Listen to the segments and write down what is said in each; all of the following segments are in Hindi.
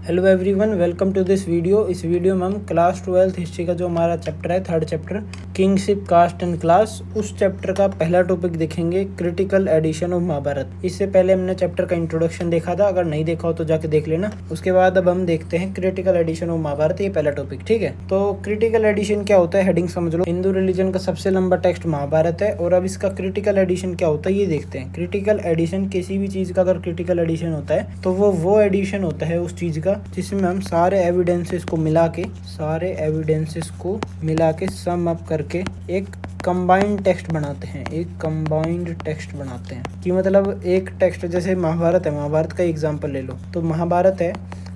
Hello everyone, welcome to this video. इस वीडियो में हम क्लास 12th हिस्ट्री का जो हमारा चैप्टर है, third chapter kingship, caste and class, उस चैप्टर का पहला टॉपिक देखेंगे, क्रिटिकल एडिशन ऑफ महाभारत। इससे पहले हमने चैप्टर का इंट्रोडक्शन देखा था, अगर नहीं देखा हो तो जाके देख लेना। उसके बाद अब हम देखते हैं क्रिटिकल एडिशन ऑफ महाभारत, ये पहला टॉपिक। ठीक है, तो क्रिटिकल एडिशन क्या होता है, हेडिंग समझ लो। हिंदू रिलीजन का सबसे लंबा टेक्स्ट महाभारत है, और अब इसका क्रिटिकल एडिशन क्या होता है ये देखते हैं। क्रिटिकल एडिशन किसी भी चीज का अगर क्रिटिकल एडिशन होता है तो वो एडिशन होता है उस चीज का जिसमें हम सारे एविडेंसेस को मिला के सम अप करके एक कंबाइंड टेक्स्ट बनाते हैं। कि मतलब एक टेक्स्ट, जैसे महाभारत है, महाभारत का एग्जांपल ले लो। तो महाभारत है,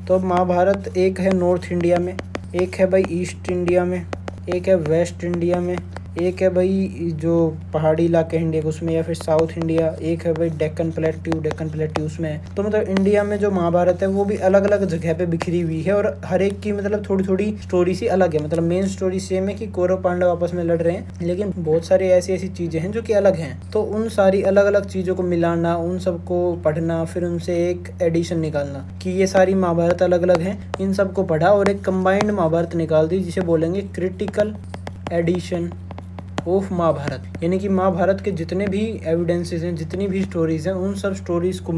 तो महाभारत एक है नॉर्थ इंडिया में, एक है भाई ईस्ट इंडिया में, एक है वेस्ट इंडिया में, एक है भाई जो पहाड़ी इलाके इंडिया उसमें, या फिर साउथ इंडिया, एक है भाई डेक्कन प्लेट्यू उसमें। तो मतलब इंडिया में जो महाभारत है वो भी अलग अलग जगह पे बिखरी हुई है, और हर एक की मतलब थोड़ी थोड़ी स्टोरी सी अलग है। मतलब मेन स्टोरी सेम है कि कौरव पांडव आपस में लड़ रहे हैं, लेकिन बहुत सारी ऐसी चीजें हैं जो कि अलग हैं। तो उन सारी अलग अलग चीजों को मिलाना, उन सबको पढ़ना, फिर उनसे एक एडिशन निकालना कि ये सारी महाभारत अलग अलग हैं, इन सबको पढ़ा और एक कंबाइंड महाभारत निकाल दी, जिसे बोलेंगे क्रिटिकल एडिशन ऑफ महाभारत। यानी कि महाभारत के जितने भी एविडेंसेस हैं, जितनी भी स्टोरीज हैं, उन सब स्टोरीज को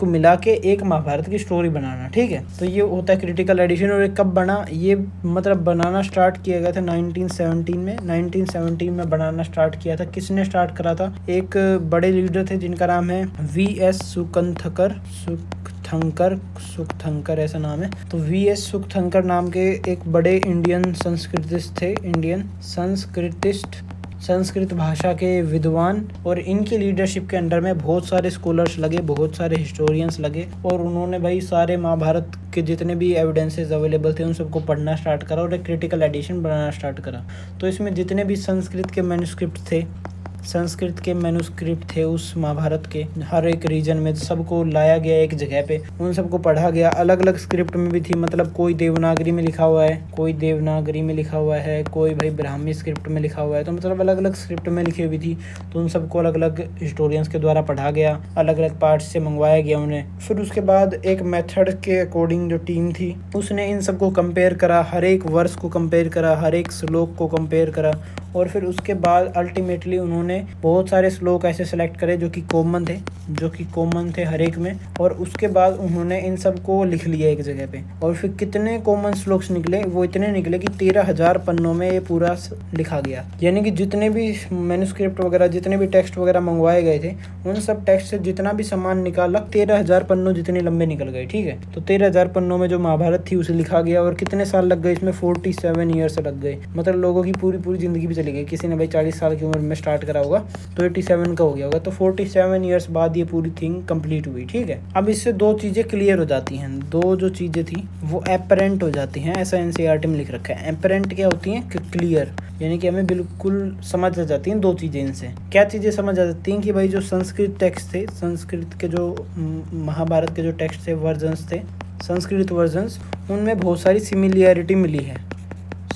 मिला के एक महाभारत की स्टोरी बनाना। ठीक है, तो ये होता है क्रिटिकल एडिशन। और ये कब बना, ये मतलब बनाना स्टार्ट किया गया था 1917 में बनाना स्टार्ट किया था। किसने स्टार्ट करा था? एक बड़े लीडर थे जिनका नाम है V.S. सुकथंकर ऐसा नाम है। तो V.S. सुकथंकर नाम के एक बड़े इंडियन संस्कृत भाषा के विद्वान, और इनकी लीडरशिप के अंडर में बहुत सारे स्कॉलर्स लगे, बहुत सारे हिस्टोरियंस लगे, और उन्होंने भाई सारे महाभारत के जितने भी एविडेंसेस अवेलेबल थे उन सबको पढ़ना स्टार्ट करा और एक क्रिटिकल एडिशन बनाना स्टार्ट करा। तो इसमें जितने भी संस्कृत के मैन्युस्क्रिप्ट थे उस महाभारत के, हर एक रीजन में सबको लाया गया एक जगह पे, उन सबको पढ़ा गया। अलग अलग स्क्रिप्ट में भी थी, मतलब कोई देवनागरी में लिखा हुआ है, कोई भाई ब्राह्मी स्क्रिप्ट में लिखा हुआ है। तो मतलब अलग अलग स्क्रिप्ट में लिखी हुई थी, तो उन सबको अलग अलग हिस्टोरियंस के द्वारा पढ़ा गया, अलग अलग पार्ट से मंगवाया गया उन्हें। फिर उसके बाद एक मेथड के अकॉर्डिंग जो टीम थी उसने इन सबको कंपेयर करा, हर एक वर्स को कंपेयर करा, हर एक श्लोक को कंपेयर करा, और फिर उसके बाद अल्टीमेटली उन्होंने बहुत सारे श्लोक ऐसे सेलेक्ट करे जो कि कॉमन थे हर एक में, और उसके बाद उन्होंने इन सबको लिख लिया एक जगह पे। और फिर कितने कॉमन श्लोक्स निकले, वो इतने निकले कि 13,000 पन्नों में ये पूरा लिखा गया। यानी कि जितने भी मैन्युस्क्रिप्ट वगैरह, जितने भी टेक्स्ट वगैरह मंगवाए गए थे, उन सब टेक्स्ट से जितना भी सामान निकाला, 13,000 पन्नों जितने लंबे निकल गए। ठीक है, तो 13,000 पन्नों में जो महाभारत थी उसे लिखा गया। और कितने साल लग गए इसमें? 47 ईयर्स लग गए। मतलब लोगों की पूरी जिंदगी भी चली गई। किसी ने भाई 40 साल की उम्र में स्टार्ट करा होगा तो 87 का हो गया होगा, तो 47 ईयर्स बाद ये पूरी थिंग कंप्लीट हुई। ठीक है, अब इससे दो चीजें क्लियर हो जाती हैं, दो जो चीजें थी वो एपरेंट हो जाती हैं, ऐसा एनसीईआरटी में लिख रखा है। एपरेंट क्या होती हैं? क्लियर, यानी कि हमें बिल्कुल समझ आ जाती हैं दो चीजें इनसे। क्या चीजें समझ आ जाती हैं? कि भाई जो संस्कृत टेक्स्ट थे, संस्कृत के जो महाभारत के जो टेक्स्ट थे, संस्कृत वर्जन्स, उनमें बहुत सारी सिमिलैरिटी मिली है।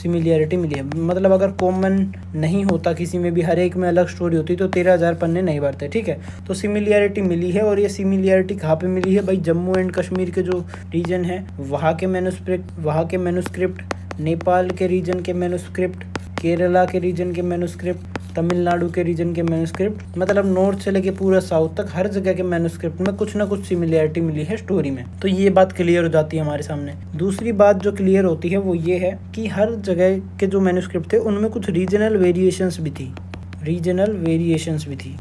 मतलब अगर कॉमन नहीं होता किसी में भी, हर एक में अलग स्टोरी होती, तो 13,000 पन्ने नहीं भरते। ठीक है, तो सिमिलैरिटी मिली है। और ये सिमिलैरिटी कहाँ पे मिली है भाई? जम्मू एंड कश्मीर के जो रीजन है वहाँ के मैन्युस्क्रिप्ट, नेपाल के रीजन के मैन्युस्क्रिप्ट, केरला के रीजन के मैन्युस्क्रिप्ट, तमिलनाडु के रीजन के मैन्युस्क्रिप्ट, मतलब नॉर्थ से लेके पूरा साउथ तक हर जगह के मैन्युस्क्रिप्ट में कुछ ना कुछ सिमिलैरिटी मिली है स्टोरी में। तो ये बात क्लियर हो जाती है हमारे सामने। दूसरी बात जो क्लियर होती है वो ये है कि हर जगह के जो मैन्युस्क्रिप्ट थे उनमें कुछ रीजनल वेरिएशंस भी थी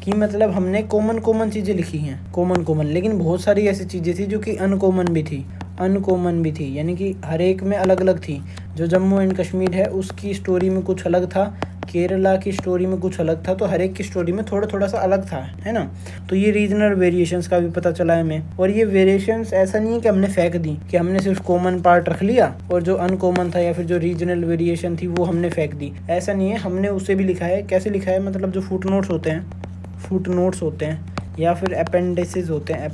कि मतलब हमने कॉमन चीज़ें लिखी हैं, कॉमन, लेकिन बहुत सारी ऐसी चीज़ें थी जो कि अनकॉमन भी थी, यानी कि हर एक में अलग अलग थी। जो जम्मू एंड कश्मीर है उसकी स्टोरी में कुछ अलग था, केरला की स्टोरी में कुछ अलग था, तो हर एक की स्टोरी में थोड़ा सा अलग था, है ना। तो ये रीजनल वेरिएशंस का भी पता चला है हमें। और ये वेरिएशंस ऐसा नहीं है कि हमने फेंक दी, कि हमने सिर्फ कॉमन पार्ट रख लिया और जो अनकॉमन था या फिर जो रीजनल वेरिएशन थी वो हमने फेंक दी, ऐसा नहीं है। हमने उसे भी लिखा है। कैसे लिखा है? मतलब जो फुटनोट्स होते हैं या फिर अपेंडिसेस होते हैं,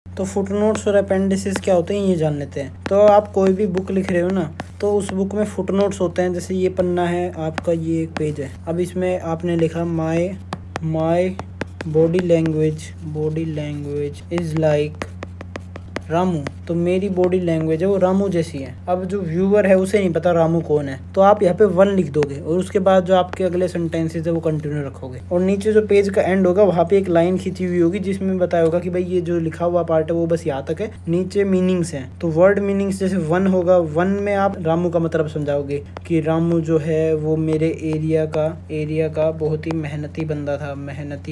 तो फुटनोट्स और अपेंडिसेस क्या होते हैं ये जान लेते हैं। तो आप कोई भी बुक लिख रहे हो ना, तो उस बुक में फुटनोट्स होते हैं। जैसे ये पन्ना है आपका, ये एक पेज है, अब इसमें आपने लिखा my body language is like Ramu, तो मेरी बॉडी लैंग्वेज है वो रामू जैसी है। अब जो व्यूअर है उसे नहीं पता रामू कौन है, तो आप यहाँ पे 1 लिख दोगे और उसके बाद जो आपके अगले सेंटेंसेस है वो कंटिन्यू रखोगे। और नीचे जो पेज का एंड होगा वहाँ पे एक लाइन खींची हुई होगी जिसमें बताया होगा कि भाई ये जो लिखा हुआ पार्ट है वो बस यहाँ तक है, नीचे मीनिंग्स हैं। तो वर्ड मीनिंग्स जैसे 1 होगा, 1 में आप रामू का मतलब समझाओगे कि रामू जो है वो मेरे एरिया का बहुत ही मेहनती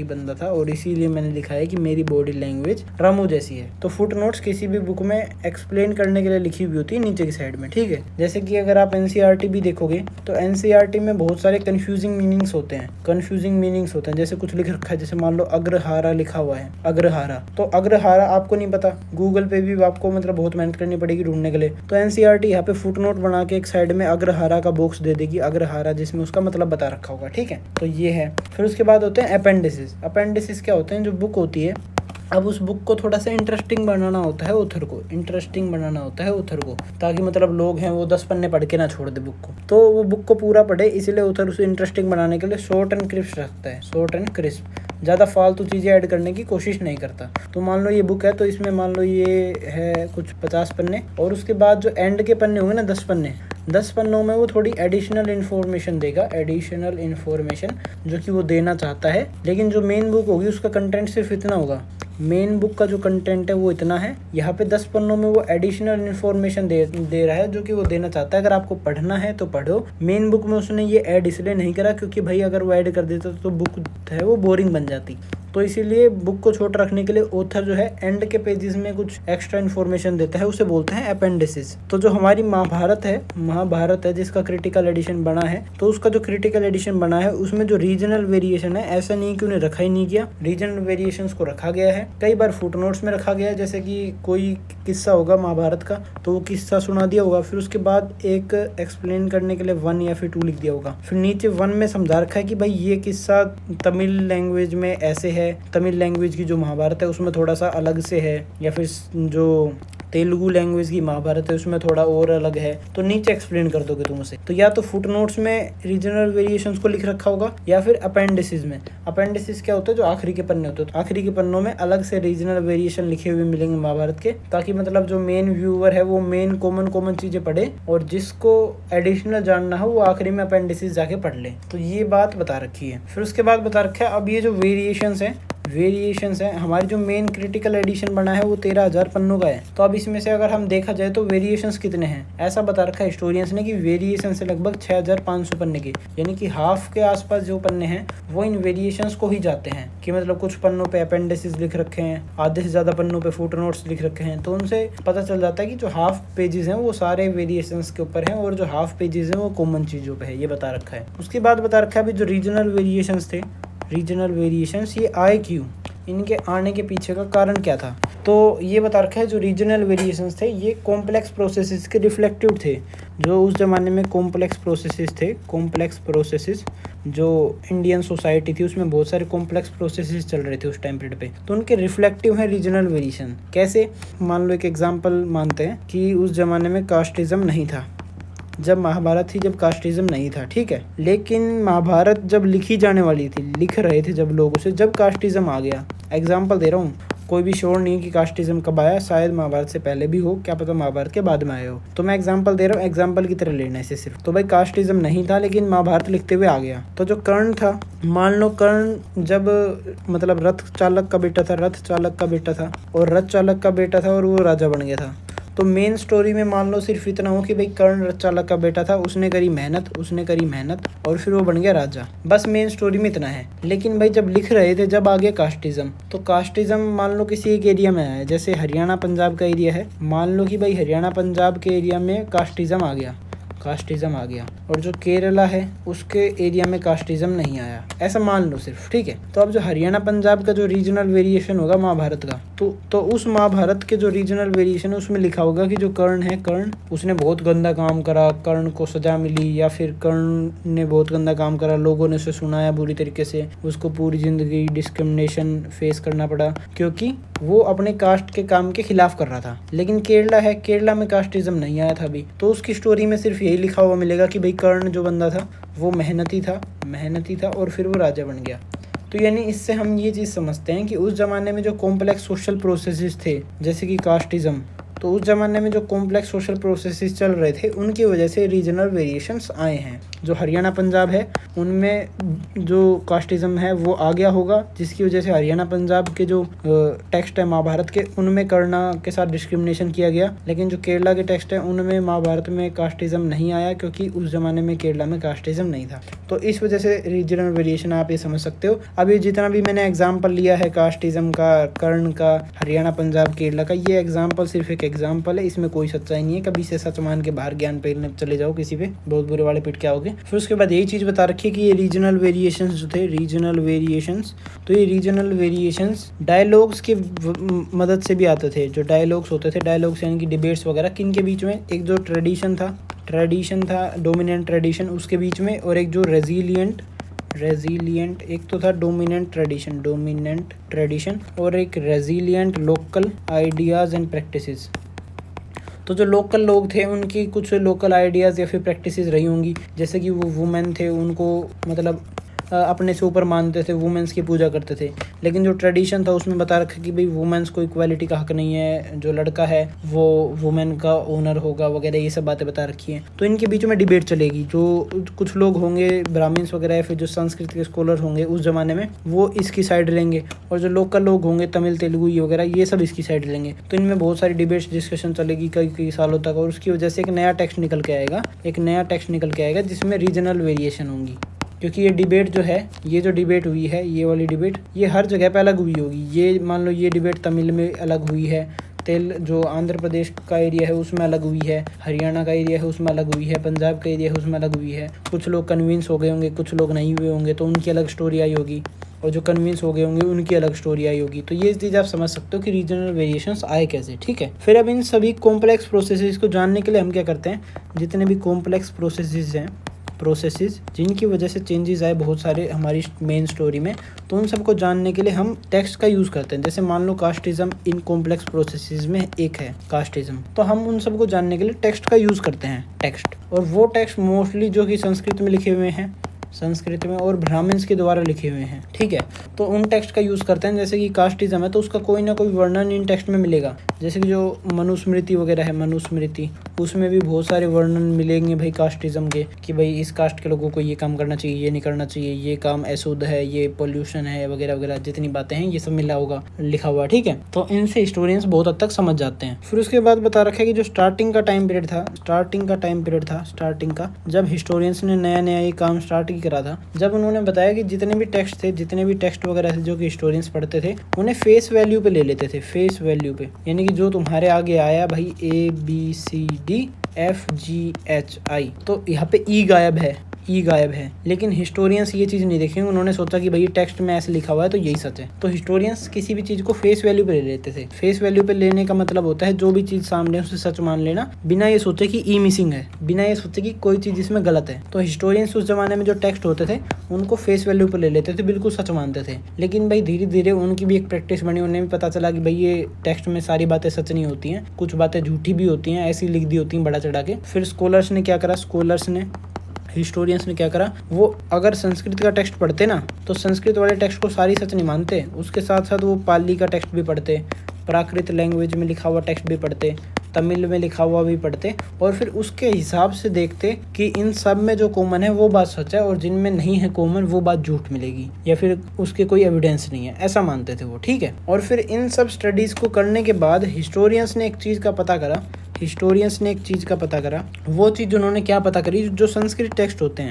बंदा था और इसीलिए मैंने लिखा है कि मेरी बॉडी लैंग्वेज रामू जैसी है। तो फुट नोट्स किसी भी बुक में एक्सप्लेन करने के लिए लिखी हुई होती है नीचे की साइड में, ठीक है। जैसे कि अगर आप एनसीईआरटी भी देखोगे तो एनसीईआरटी में बहुत सारे कंफ्यूजिंग मीनिंग्स होते हैं। जैसे कुछ लिख रखा है, जैसे मान लो अग्रहारा लिखा हुआ है, अग्रहारा, तो अग्रहारा आपको नहीं पता, गूगल पे भी आपको मतलब बहुत मेहनत करनी पड़ेगी ढूंढने के लिए। तो एनसीईआरटी यहाँ पे फुट नोट बना के एक साइड में अग्रहारा का बॉक्स दे देगी, अग्रहारा, जिसमें उसका मतलब बता रखा होगा, ठीक है। तो ये है। फिर उसके बाद होते हैं अपेंडिसेस क्या होते हैं, जो बुक होती है, अब उस बुक को थोड़ा सा इंटरेस्टिंग बनाना होता है ऑथर को, ताकि मतलब लोग हैं वो 10 पन्ने पढ़ के ना छोड़ दे बुक को, तो वो बुक को पूरा पढ़े, इसलिए ऑथर उसे इंटरेस्टिंग बनाने के लिए शॉर्ट एंड क्रिस्प रखता है, ज़्यादा फालतू चीज़ें ऐड करने की कोशिश नहीं करता। तो मान लो ये बुक है, तो इसमें मान लो ये है कुछ 50 पन्ने, और उसके बाद जो एंड के पन्ने होंगे ना 10 पन्नों में वो थोड़ी एडिशनल इन्फॉर्मेशन देगा, जो कि वो देना चाहता है। लेकिन जो मेन बुक होगी उसका कंटेंट सिर्फ इतना होगा, मेन बुक का जो कंटेंट है वो इतना है। यहाँ पे 10 पन्नों में वो एडिशनल इन्फॉर्मेशन दे रहा है जो कि वो देना चाहता है। अगर आपको पढ़ना है तो पढ़ो। मेन बुक में उसने ये ऐड इसलिए नहीं करा क्योंकि भाई अगर वो ऐड कर देता तो बुक है वो बोरिंग बन जाती, तो इसीलिए बुक को छोटा रखने के लिए ऑथर जो है एंड के पेजेस में कुछ एक्स्ट्रा इन्फॉर्मेशन देता है, उसे बोलते हैं अपेंडिसेस। तो जो हमारी महाभारत है जिसका क्रिटिकल एडिशन बना है, तो उसका जो क्रिटिकल एडिशन बना है उसमें जो रीजनल वेरिएशन है, ऐसा नहीं कि उन्हें रखा ही नहीं गया, रीजनल वेरिएशंस को रखा गया है, कई बार फुटनोट्स में रखा गया है। जैसे कि कोई किस्सा होगा महाभारत का, तो वो किस्सा सुना दिया होगा, फिर उसके बाद एक एक्सप्लेन करने के लिए 1 या फिर 2 लिख दिया होगा, फिर नीचे 1 में समझा रखा है कि भाई ये किस्सा तमिल लैंग्वेज में ऐसे है, तमिल लैंग्वेज की जो महाभारत है उसमें थोड़ा सा अलग से है, या फिर जो तेलुगु लैंग्वेज की महाभारत है उसमें थोड़ा और अलग है, तो नीचे एक्सप्लेन कर दोगे तुम उसे। तो या तो फुटनोट्स में रीजनल वेरिएशंस को लिख रखा होगा, या फिर अपेंडिसेस में। अपेंडिसेस क्या होता है, जो आखिरी के पन्ने होते हैं, तो आखिरी के पन्नों में अलग से रीजनल वेरिएशन लिखे हुए मिलेंगे महाभारत के, ताकि मतलब जो मेन व्यूअर है वो मेन कॉमन चीजें पढ़े, और जिसको एडिशनल जानना हो वो आखिरी में अपेंडिसेस जाके पढ़ ले। तो ये बात बता रखी है। फिर उसके बाद बता रखा है अब ये जो वेरिएशंस है, हमारी जो मेन क्रिटिकल एडिशन बना है वो 13,000 पन्नों का है। तो अब इसमें से अगर हम देखा जाए तो वेरिएशंस कितने हैं, ऐसा बता रखा है हिस्टोरियंस ने कि वेरिएशन से लगभग 6,500 पन्ने के, यानी कि हाफ के आसपास जो पन्ने हैं वो इन वेरिएशंस को ही जाते हैं। कि मतलब कुछ पन्नों पे अपेंडिसेस लिख रखे हैं, आधे से ज्यादा पन्नों पे फुटनोट्स लिख रखे हैं, तो उनसे पता चल जाता है कि जो हाफ पेजेस हैं वो सारे वेरिएशंस के ऊपर हैं, और जो हाफ पेजेस हैं वो कॉमन चीजों पे है, ये बता रखा है। उसके बाद बता रखा है अभी जो रीजनल वेरिएशंस ये आए क्यों, इनके आने के पीछे का कारण क्या था। तो ये बता रखा है जो रीजनल वेरिएशंस थे ये कॉम्प्लेक्स प्रोसेसेस के रिफ्लेक्टिव थे। जो उस ज़माने में कॉम्प्लेक्स प्रोसेसेस जो इंडियन सोसाइटी थी उसमें बहुत सारे कॉम्प्लेक्स प्रोसेसेस चल रहे थे उस टाइम पीरियड पे, तो उनके रिफ्लेक्टिव है रीजनल वेरिएशन। कैसे, मान लो एक एग्जांपल मानते हैं कि उस ज़माने में कास्टिज्म नहीं था, जब महाभारत थी, जब कास्टिज्म नहीं था, ठीक है। लेकिन महाभारत जब लिखी जाने वाली थी, लिख रहे थे जब लोग उसे, जब कास्टिज्म आ गया, एग्जांपल दे रहा हूँ, कोई भी श्योर नहीं कि कास्टिज्म कब आया, शायद महाभारत से पहले भी हो, क्या पता महाभारत के बाद में आए हो, तो मैं एग्जांपल दे रहा हूँ, एग्जांपल की तरह लेना इसे सिर्फ। तो भाई कास्टिज्म नहीं था लेकिन महाभारत लिखते हुए आ गया, तो जो कर्ण था, मान लो कर्ण जब मतलब रथ चालक का बेटा था और रथ चालक का बेटा था और वो राजा बन गया था, तो मेन स्टोरी में मान लो सिर्फ इतना हो कि भाई कर्ण रथ चालक का बेटा था, उसने करी मेहनत और फिर वो बन गया राजा, बस मेन स्टोरी में इतना है। लेकिन भाई जब लिख रहे थे, जब आ गया कास्टिज्म, तो कास्टिज्म मान लो किसी एक एरिया में आया, जैसे हरियाणा पंजाब का एरिया है, मान लो कि भाई हरियाणा पंजाब के एरिया में कास्टिज्म आ गया और जो केरला है उसके एरिया में कास्टिज्म नहीं आया, ऐसा मान लो सिर्फ, ठीक है। तो अब जो हरियाणा पंजाब का जो रीजनल वेरिएशन होगा महाभारत का, तो उस महाभारत के जो रीजनल वेरिएशन है उसमें लिखा होगा कि जो कर्ण उसने बहुत गंदा काम करा, कर्ण को सजा मिली, या फिर कर्ण ने बहुत गंदा काम करा, लोगों ने उसे सुनाया बुरी तरीके से, उसको पूरी जिंदगी डिस्क्रिमिनेशन फेस करना पड़ा क्योंकि वो अपने कास्ट के काम के खिलाफ कर रहा था। लेकिन केरला में कास्टिज्म नहीं आया था अभी, तो उसकी स्टोरी में सिर्फ यही लिखा हुआ मिलेगा कि भाई कर्ण जो बंदा था वो मेहनती था और फिर वो राजा बन गया। तो यानी इससे हम ये चीज़ समझते हैं कि उस ज़माने में जो कॉम्प्लेक्स सोशल प्रोसेसेस थे, जैसे कि कास्टिज़म, तो उस ज़माने में जो कॉम्प्लेक्स सोशल प्रोसेसेस चल रहे थे उनकी वजह से रीजनल वेरिएशंस आए हैं। जो हरियाणा पंजाब है उनमें जो कास्टिज़म है वो आ गया होगा, जिसकी वजह से हरियाणा पंजाब के जो टेक्स्ट है महाभारत के उनमें कर्ण के साथ डिस्क्रिमिनेशन किया गया, लेकिन जो केरला के टेक्स्ट है उनमें महाभारत में कास्टिज़म नहीं आया, क्योंकि उस ज़माने में केरला में कास्टिज़म नहीं था। तो इस वजह से रीजनल वेरिएशन आप ये समझ सकते हो। अब ये जितना भी मैंने एग्जाम्पल लिया है कास्टिज़म का, कर्ण का, हरियाणा पंजाब केरला का, ये एग्जाम्पल सिर्फ एक एग्जाम्पल है, इसमें कोई सच्चाई नहीं है। कभी से सच मान के बाहर ज्ञान पे चले जाओ किसी पे, बहुत बुरे वाले पिट के आओगे। फिर उसके बाद यही चीज़ बता रखी है कि ये रीजनल वेरिएशंस जो थे, रीजनल वेरिएशंस, तो ये रीजनल वेरिएशंस डायलॉग्स की मदद से भी आते थे। जो डायलॉग्स होते थे, डायलॉग्स यानी कि डिबेट्स वगैरह, किन के बीच में, एक जो ट्रेडिशन था डोमिनेंट ट्रेडिशन उसके बीच में, और एक जो रेजिलिएंट, एक तो था डोमिनेंट ट्रेडिशन और एक resilient local ideas and practices. तो जो लोकल लोग थे उनकी कुछ लोकल आइडियाज़ या फिर प्रैक्टिसेस रही होंगी, जैसे कि वो वुमेन थे उनको मतलब अपने से ऊपर मानते थे, वुमेंस की पूजा करते थे। लेकिन जो ट्रेडिशन था उसमें बता रखा कि भाई वुमेंस को इक्वालिटी का हक नहीं है, जो लड़का है वो वुमेन का ओनर होगा वगैरह, ये सब बातें बता रखी हैं। तो इनके बीच में डिबेट चलेगी। जो कुछ लोग होंगे ब्राह्मण्स वगैरह या फिर जो संस्कृत के स्कॉलर होंगे उस ज़माने में, वो इसकी साइड लेंगे, और जो लोकल लोग होंगे तमिल तेलुगु ये वगैरह, ये सब इसकी साइड लेंगे। तो इनमें बहुत सारी डिबेट्स डिस्कशन चलेगी कई सालों तक, और उसकी वजह से एक नया टेक्स्ट निकल के आएगा, जिसमें रीजनल वेरिएशन होंगी। क्योंकि ये डिबेट जो है, ये जो डिबेट हुई है, ये वाली डिबेट, ये हर जगह पे अलग हुई होगी। ये मान लो ये डिबेट तमिल में अलग हुई है, जो आंध्र प्रदेश का एरिया है उसमें अलग हुई है, हरियाणा का एरिया है उसमें अलग हुई है, पंजाब का एरिया है उसमें अलग हुई है। कुछ लोग कन्विंस हो गए होंगे, कुछ लोग नहीं हुए होंगे, तो उनकी अलग स्टोरी आई होगी, और जो कन्विंस हो गए होंगे उनकी अलग स्टोरी आई होगी। तो ये चीज़ आप समझ सकते हो कि रीजनल वेरिएशंस आए कैसे, ठीक है। फिर अब इन सभी कॉम्प्लेक्स प्रोसेसेस को जानने के लिए हम क्या करते हैं, जितने भी कॉम्प्लेक्स प्रोसेसेस जिनकी वजह से चेंजेस आए बहुत सारे हमारी मेन स्टोरी में, तो उन सबको जानने के लिए हम टेक्स्ट का यूज़ करते हैं। जैसे मान लो कास्टिज़म इन कॉम्प्लेक्स प्रोसेसेस में एक है कास्टिज़म, तो हम उन सबको जानने के लिए टेक्स्ट का यूज़ करते हैं, टेक्स्ट। और वो टेक्स्ट मोस्टली जो कि संस्कृत में लिखे हुए हैं, संस्कृत में और ब्राह्मण्स के द्वारा लिखे हुए हैं, ठीक है। तो उन टेक्स्ट का यूज़ करते हैं। जैसे कि कास्टिज़म है तो उसका कोई ना कोई वर्णन इन टेक्स्ट में मिलेगा। जैसे कि जो मनुस्मृति वगैरह है, मनुस्मृति, उसमें भी बहुत सारे वर्णन मिलेंगे भाई कास्टिज़म के, कि भाई इस कास्ट के लोगों को ये काम करना चाहिए, ये नहीं करना चाहिए, ये काम अशुद्ध है, ये पोल्यूशन है वगैरह वगैरह, जितनी बातें हैं ये सब मिला होगा, लिखा हुआ, ठीक है। तो इनसे हिस्टोरियंस बहुत हद तक समझ जाते हैं। फिर उसके बाद बता रखा है कि जो स्टार्टिंग का टाइम पीरियड था, जब हिस्टोरियंस ने नया नया ये काम स्टार्ट करा था, जब उन्होंने बताया कि जितने भी टेक्स्ट वगैरह थे जो कि हिस्टोरियंस पढ़ते थे, उन्हें फेस वैल्यू पे ले लेते थे, फेस वैल्यू पे, यानी कि जो तुम्हारे आगे आया भाई ABCDFGHI, तो यहाँ पे ई गायब है, लेकिन हिस्टोरियंस ये चीज़ नहीं देखेंगे। उन्होंने सोचा कि भाई टेक्स्ट में ऐसे लिखा हुआ है तो यही सच है। तो हिस्टोरियंस किसी भी चीज़ को फेस वैल्यू पे ले लेते थे। फेस वैल्यू पे लेने का मतलब होता है जो भी चीज़ सामने है उसे सच मान लेना, बिना ये सोचे कि ई मिसिंग है, बिना ये सोचे कि कोई चीज़ इसमें गलत है। तो हिस्टोरियंस उस जमाने में जो टेक्स्ट होते थे उनको फेस वैल्यू पे ले लेते थे, बिल्कुल सच मानते थे। लेकिन भाई धीरे धीरे उनकी भी एक प्रैक्टिस बनी, उन्हें भी पता चला कि भाई ये टेक्स्ट में सारी बातें सच नहीं होती हैं, कुछ बातें झूठी भी होती हैं, ऐसी लिख दी होती हैं बड़ा चढ़ा के। फिर हिस्टोरियंस ने क्या करा, वो अगर संस्कृत का टेक्स्ट पढ़ते ना तो संस्कृत वाले टेक्स्ट को सारी सच नहीं मानते, उसके साथ साथ वो पाली का टेक्स्ट भी पढ़ते, प्राकृत लैंग्वेज में लिखा हुआ टेक्स्ट भी पढ़ते, तमिल में लिखा हुआ भी पढ़ते, और फिर उसके हिसाब से देखते कि इन सब में जो कॉमन है वो बात सच है और जिनमें नहीं है कॉमन वो बात झूठ मिलेगी या फिर उसके कोई एविडेंस नहीं है, ऐसा मानते थे वो, ठीक है। और फिर इन सब स्टडीज़ को करने के बाद हिस्टोरियंस ने एक चीज़ का पता करा, वो चीज़ उन्होंने क्या पता करी, जो संस्कृत टेक्स्ट होते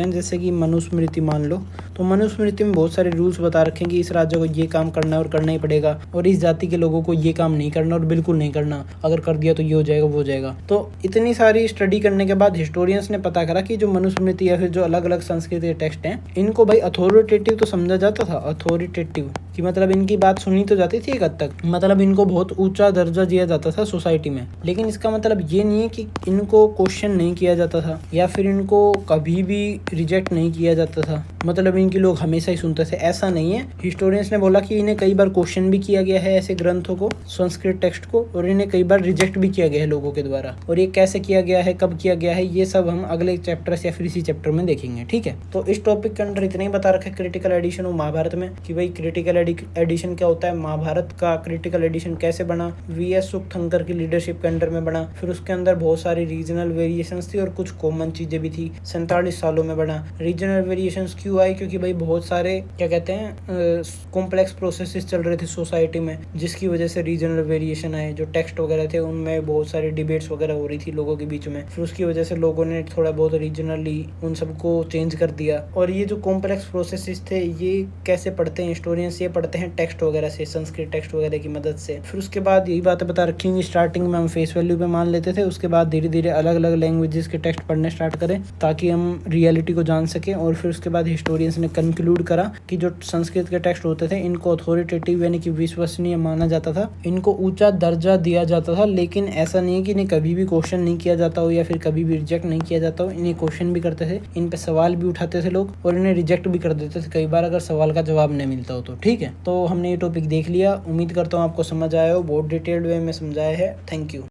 हैं, जैसे कि मनुस्मृति मान लो, तो मनुस्मृति में बहुत सारे रूल्स बता रखे हैं कि इस राज्य को ये काम करना है और करना ही पड़ेगा, और इस जाति के लोगों को ये काम नहीं करना और बिल्कुल नहीं करना, अगर कर दिया तो ये हो जाएगा वो हो जाएगा। तो इतनी सारी स्टडी करने के बाद हिस्टोरियंस ने पता करा कि जो मनुस्मृति या फिर जो अलग अलग संस्कृत के टेक्स्ट हैं इनको भाई अथॉरिटेटिव तो समझा जाता था, अथॉरिटेटिव कि मतलब इनकी बात सुनी तो जाती थी एक हद तक, मतलब इनको बहुत ऊंचा दर्जा दिया जाता था सोसाइटी में, लेकिन इसका मतलब ये नहीं है कि इनको क्वेश्चन नहीं किया जाता था या फिर इनको कभी भी रिजेक्ट नहीं किया जाता था, मतलब इनकी लोग हमेशा ही सुनते थे, ऐसा नहीं है। हिस्टोरियंस ने बोला कि इन्हें कई बार क्वेश्चन भी किया गया है ऐसे ग्रंथों को, संस्कृत टेक्स्ट को, और इन्हें कई बार रिजेक्ट भी किया गया है लोगों के द्वारा। और ये कैसे किया गया है, कब किया गया है, ये सब हम अगले चैप्टर या फिर इसी चैप्टर में देखेंगे, ठीक है। तो इस टॉपिक के अंदर इतना ही बता रखा है क्रिटिकल एडिशन और महाभारत में कि भाई क्रिटिकल एडिशन क्या होता है, महाभारत का क्रिटिकल एडिशन कैसे बना, वीएस सुखथंकर की लीडरशिप के अंडर में बना, फिर उसके अंदर बहुत सारी रीजनल वेरिएशंस थी और कुछ कॉमन चीजें भी थी। 47 सालों में बना। रीजनल वेरिएशंस क्यों आई, क्योंकि भाई बहुत सारे क्या कहते हैं कॉम्प्लेक्स प्रोसेसेस चल रहे थे सोसाइटी में, जिसकी वजह से रीजनल वेरिएशन आए। जो टेक्स्ट वगैरह थे उनमें बहुत सारी डिबेट्स वगैरह हो रही थी लोगों के बीच में, फिर उसकी वजह से लोगों ने थोड़ा बहुत रीजनली उन सबको चेंज कर दिया। और ये जो कॉम्प्लेक्स प्रोसेसेस थे ये कैसे पढ़ते हैं हिस्टोरियंस, ये पढ़ते हैं टेक्स्ट वगैरह से, संस्कृत टेक्स्ट वगैरह की मदद से। फिर उसके बाद यही बातें बता रखी होंगी, स्टार्टिंग में हम फेस वैल्यू पे मान लेते थे, उसके बाद धीरे धीरे अलग अलग लैंग्वेजेस के टेक्स्ट पढ़ने स्टार्ट करें ताकि हम रियलिटी को जान सकें। और फिर उसके बाद हिस्टोरियंस ने कंक्लूड करा कि जो संस्कृत के टेक्स्ट होते थे इनको अथॉरिटेटिव यानी कि विश्वसनीय माना जाता था, इनको ऊंचा दर्जा दिया जाता था, लेकिन ऐसा नहीं है कि इन्हें कभी भी क्वेश्चन नहीं किया जाता हो या फिर कभी भी रिजेक्ट नहीं किया जाता हो। इन्हें क्वेश्चन भी करते थे, इन पे सवाल भी उठाते थे लोग और इन्हें रिजेक्ट भी कर देते थे कई बार अगर सवाल का जवाब नहीं मिलता हो तो, ठीक है। तो हमने ये टॉपिक देख लिया, उम्मीद करता हूँ आपको समझ आया हो, बहुत डिटेल्ड वे में समझाया है। Thank you.